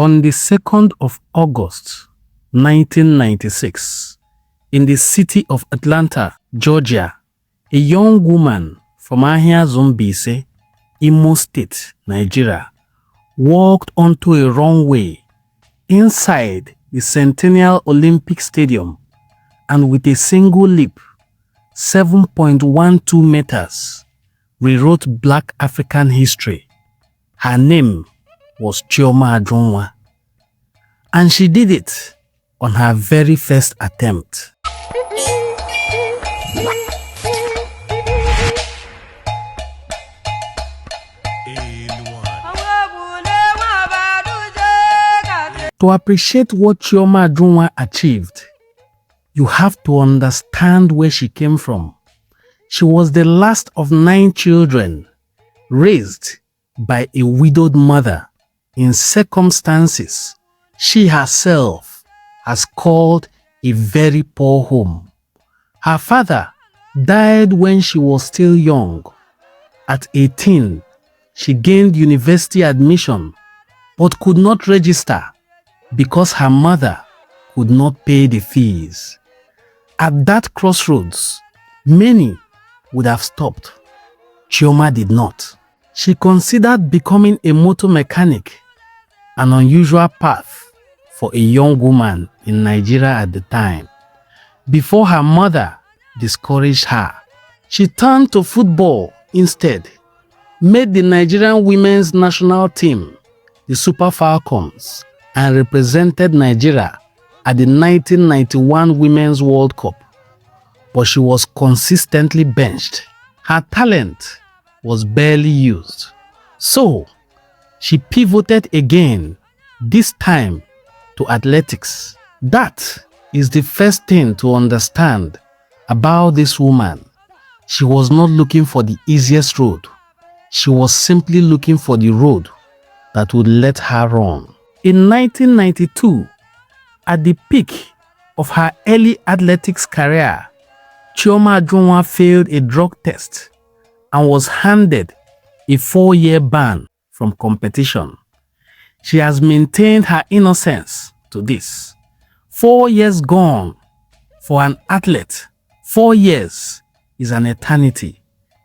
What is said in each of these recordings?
On the 2nd of August, 1996, in the city of Atlanta, Georgia, a young woman from Ahiazu-Mbaise, Imo State, Nigeria, walked onto a runway inside the Centennial Olympic Stadium and with a single leap, 7.12 meters, rewrote Black African history. Her name was Chioma Ajunwa, and she did it on her very first attempt. To appreciate what Chioma Ajunwa achieved, you have to understand where she came from. She was the last of 9 children, raised by a widowed mother in circumstances she herself has called a very poor home. Her father died when she was still young. At 18, she gained university admission but could not register because her mother could not pay the fees. At that crossroads, many would have stopped. Chioma did not. She considered becoming a motor mechanic, an unusual path for a young woman in Nigeria at the time. Before her mother discouraged her, she turned to football instead, made the Nigerian women's national team, the Super Falcons, and represented Nigeria at the 1991 Women's World Cup. But she was consistently benched. Her talent was barely used. So, she pivoted again, this time to athletics. That is the first thing to understand about this woman. She was not looking for the easiest road. She was simply looking for the road that would let her run. In 1992, at the peak of her early athletics career, Chioma Ajunwa failed a drug test and was handed a 4-year ban from competition. She has maintained her innocence to this. 4 years gone for an athlete. 4 years is an eternity.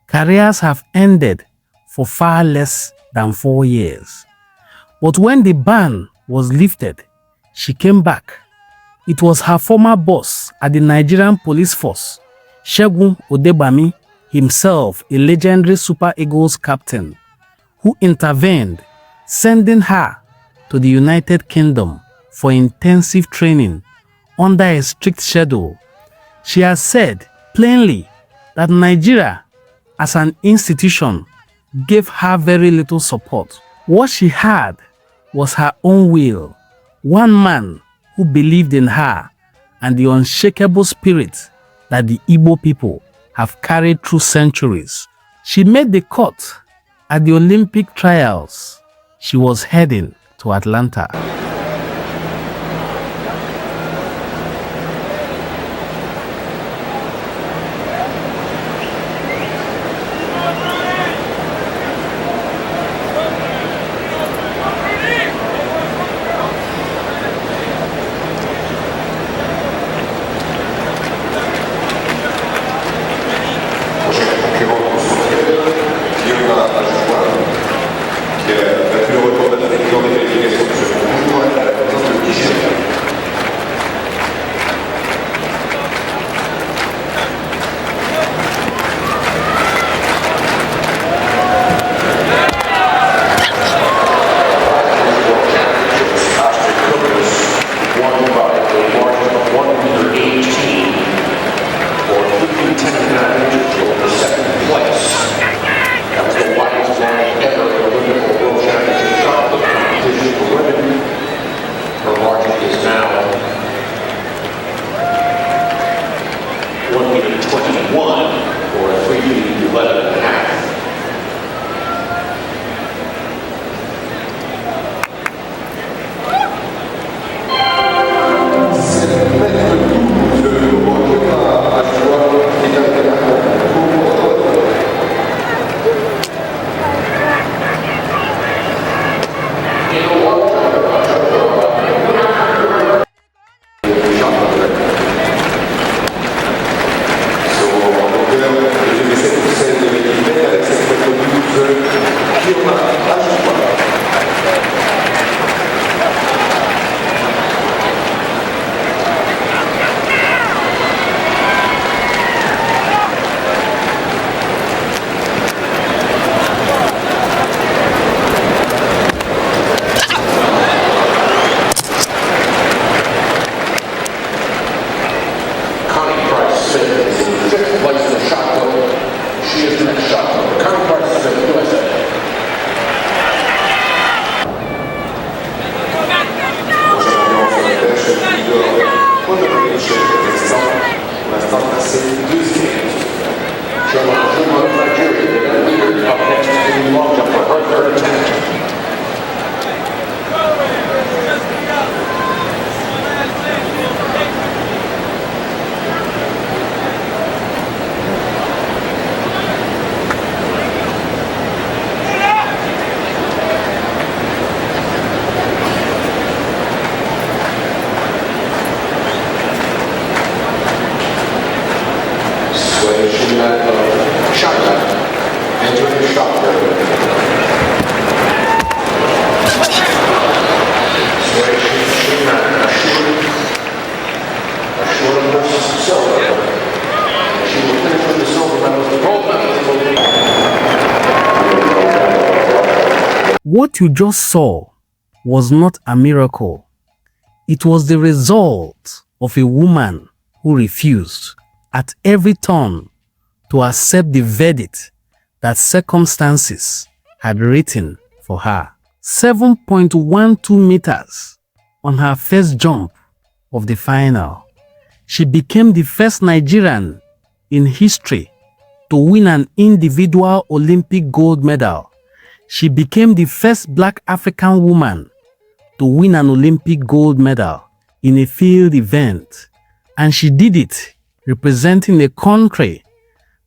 Careers have ended for far less than 4 years. But when the ban was lifted, she came back. It was her former boss at the Nigerian police force, Segun Odebami, himself a legendary Super Eagles captain, who intervened, sending her to the United Kingdom for intensive training under a strict schedule. She has said plainly that Nigeria as an institution gave her very little support. What she had was her own will, one man who believed in her, and the unshakable spirit that the Igbo people have carried through centuries. She made the cut at the Olympic trials. She was heading to Atlanta. Qui a battu le record de la qualification de ce concours. What you just saw was not a miracle. It was the result of a woman who refused at every turn to accept the verdict that circumstances had written for her. 7.12 meters on her first jump of the final. She became the first Nigerian in history to win an individual Olympic gold medal. She became the first Black African woman to win an Olympic gold medal in a field event. And she did it representing a country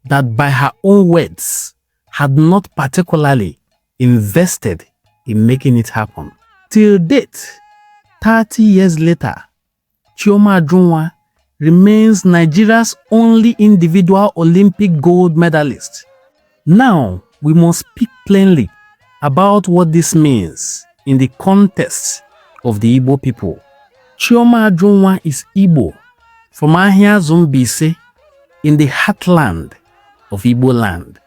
that, by her own words, had not particularly invested in making it happen. Till date, 30 years later, Chioma Ajunwa remains Nigeria's only individual Olympic gold medalist. Now, we must speak plainly about what this means in the context of the Igbo people. Chioma Ajunwa is Igbo from Ahiazu-Mbaise in the heartland of Igbo land,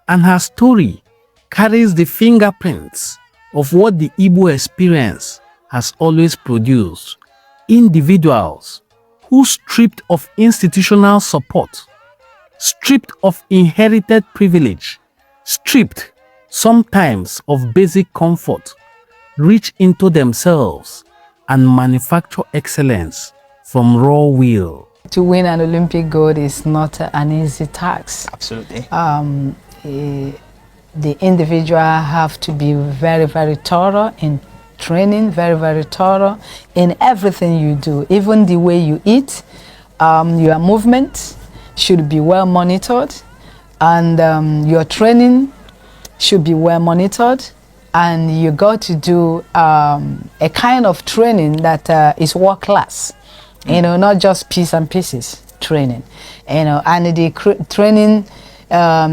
and her story carries the fingerprints of what the Igbo experience has always produced: individuals who, stripped of institutional support, stripped of inherited privilege, stripped sometimes of basic comfort, reach into themselves and manufacture excellence from raw will. To win an Olympic gold is not an easy task. Absolutely. The individual have to be very, very thorough in training, very, very thorough in everything you do. Even the way you eat, your movement should be well monitored, and your training should be well monitored, and you got to do a kind of training that is world class, you know, not just piece and pieces training, you know, and the training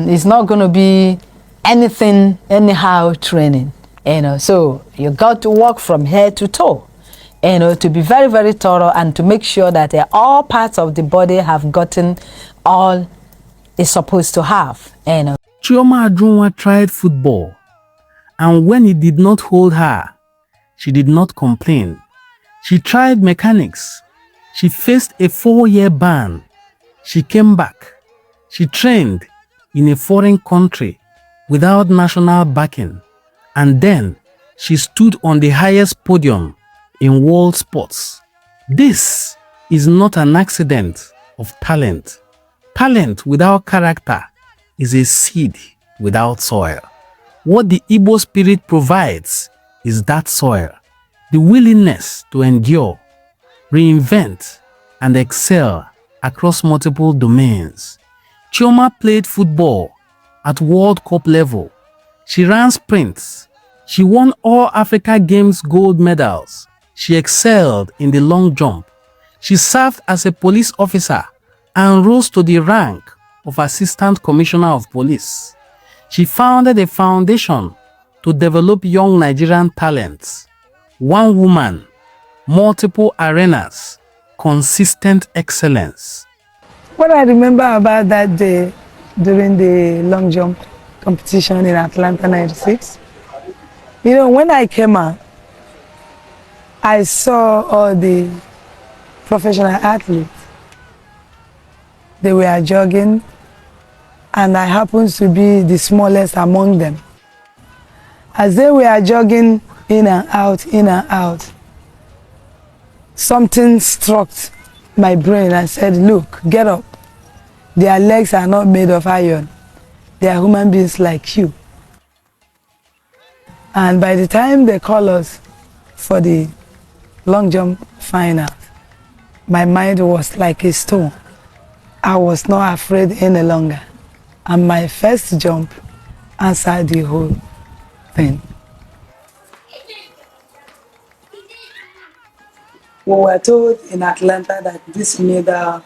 is not going to be anything anyhow training, you know, so you got to work from head to toe, you know, to be very, very thorough and to make sure that all parts of the body have gotten all it's supposed to have, you know. Chioma Ajunwa tried football, and when it did not hold her, she did not complain. She tried mechanics. She faced a 4-year ban. She came back. She trained in a foreign country without national backing, and then she stood on the highest podium in world sports. This is not an accident of talent. Talent without character is a seed without soil. What the Igbo spirit provides is that soil, the willingness to endure, reinvent, and excel across multiple domains. Chioma played football at World Cup level. She ran sprints. She won all Africa Games gold medals. She excelled in the long jump. She served as a police officer and rose to the rank of Assistant Commissioner of Police. She founded a foundation to develop young Nigerian talents. One woman, multiple arenas, consistent excellence. What I remember about that day during the long jump competition in Atlanta 96, you know, when I came out, I saw all the professional athletes. They were jogging, and I happened to be the smallest among them. As they were jogging in and out, something struck my brain and said, look, get up. Their legs are not made of iron. They are human beings like you. And by the time they call us for the long jump final, my mind was like a stone. I was not afraid any longer. And my first jump answered the whole thing. We were told in Atlanta that this medal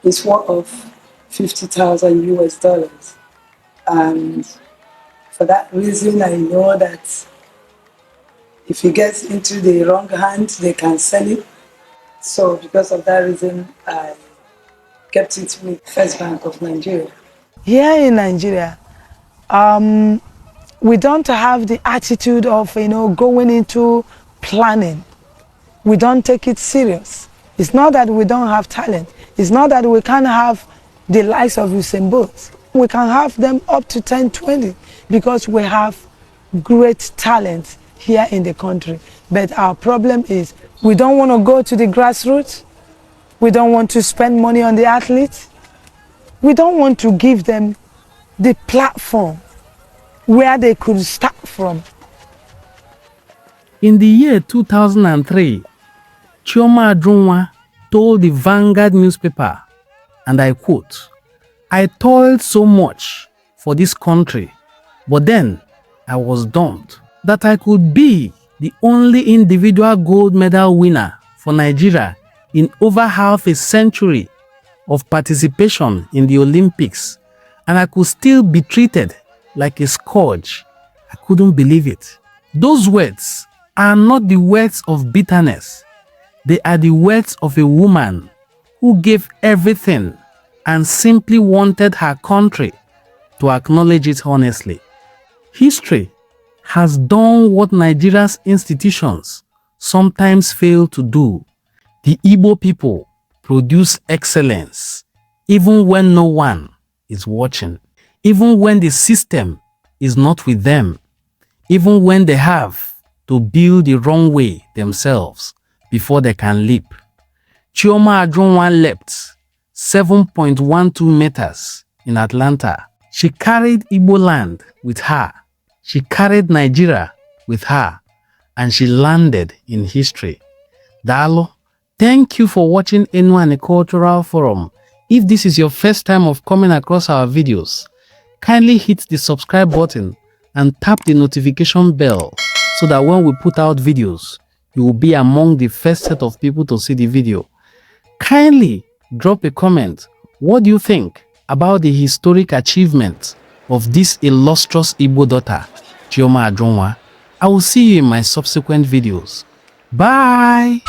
is worth 50,000 US dollars. And for that reason, I know that if it gets into the wrong hand, they can sell it. So because of that reason, I kept it with First Bank of Nigeria. Here in Nigeria, we don't have the attitude of, going into planning. We don't take it serious. It's not that we don't have talent. It's not that we can't have the likes of Usain Bolt. We can have them up to 10, 20 because we have great talent here in the country. But our problem is we don't want to go to the grassroots. We don't want to spend money on the athletes. We don't want to give them the platform where they could start from. In the year 2003, Chioma Ajunwa told the Vanguard newspaper, and I quote, "I toiled so much for this country, but then I was dumped that I could be the only individual gold medal winner for Nigeria in over half a century of participation in the Olympics, and I could still be treated like a scourge. I couldn't believe it." Those words are not the words of bitterness. They are the words of a woman who gave everything and simply wanted her country to acknowledge it honestly. History has done what Nigeria's institutions sometimes fail to do. The Igbo people produce excellence even when no one is watching, even when the system is not with them, even when they have to build the wrong way themselves before they can leap. Chioma Ajunwa leapt 7.12 meters in Atlanta. She carried Igbo land with her. She carried Nigeria with her, and she landed in history. Dalo, thank you for watching Enwane Cultural Forum. If this is your first time of coming across our videos, kindly hit the subscribe button and tap the notification bell so that when we put out videos, you will be among the first set of people to see the video. Kindly drop a comment. What do you think about the historic achievement of this illustrious Igbo daughter, Chioma Ajunwa? I will see you in my subsequent videos. Bye!